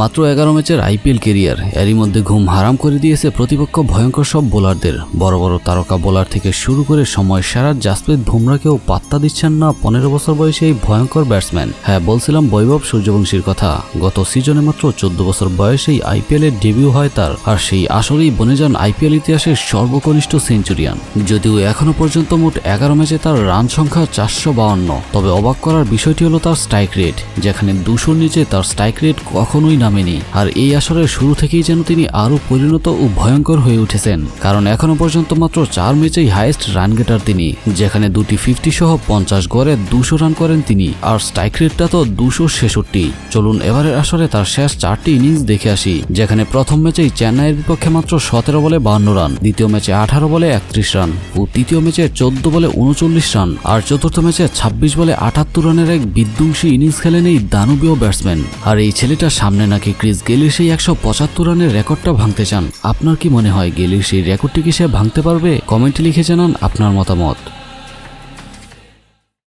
মাত্র 11 ম্যাচের IPL career, এরই মধ্যে ঘুম হারাম করে দিয়েছে প্রতিপক্ষ ভয়ঙ্কর সব বোলারদের। বড় বড় তারকা বোলার থেকে শুরু করে সময় সারা জাসপ্রীত বুমরাকেও পাত্তা দিচ্ছেন না 15 বছর বয়সী এই ভয়ঙ্কর ব্যাটসম্যান। হ্যাঁ, বলছিলাম বৈভব সূর্যবংশীর কথা। গত সিজনে মাত্র 14 বছর বয়সেই আইপিএলের ডেবিউ হয় তার, আর সেই আসরেই বনে যান আইপিএল ইতিহাসের সর্বকনিষ্ঠ সেঞ্চুরিয়ান। যদিও এখনো পর্যন্ত মোট 11 ম্যাচে তার রান সংখ্যা 452, তবে অবাক করার বিষয়টি হলো তার স্ট্রাইক রেট, যেখানে 200-র নিচে তার স্ট্রাইক রেট কখনোই নামেনি। আর এই আসরের শুরু থেকেই যেন তিনি আরও পরিণত ও ভয়ঙ্কর হয়ে উঠেছেন, কারণ এখনো পর্যন্ত মাত্র 4 ম্যাচেই হাইয়েস্ট রান গেটার তিনি, যেখানে 2টি 50 সহ 50 গড়ে 200 রান করেন তিনি, আর স্ট্রাইক রেটটা তো 266। চলুন এবারের আসরে তার শেষ 4টি ইনিংস দেখে আসি, যেখানে প্রথম ম্যাচেই চেন্নাইয়ের বিপক্ষে মাত্র 17 বলে 52 রান, দ্বিতীয় ম্যাচে 18 বলে 31 রান ও তৃতীয় ম্যাচে 14 বলে 39 রান, আর চতুর্থ ম্যাচে 26 বলে 78 রানের এক বিধ্বংসী ইনিংস খেলেন এই দানবীয় ব্যাটসম্যান। আর এই ছেলেটা সামনে নাকি ক্রিস গেইলের সেই 175 রানের রেকর্ডটা ভাঙতে চান। আপনার কি মনে হয় গেইলের সেই রেকর্ডটি কি সে ভাঙতে পারবে? কমেন্টে লিখে জানান আপনার মতামত।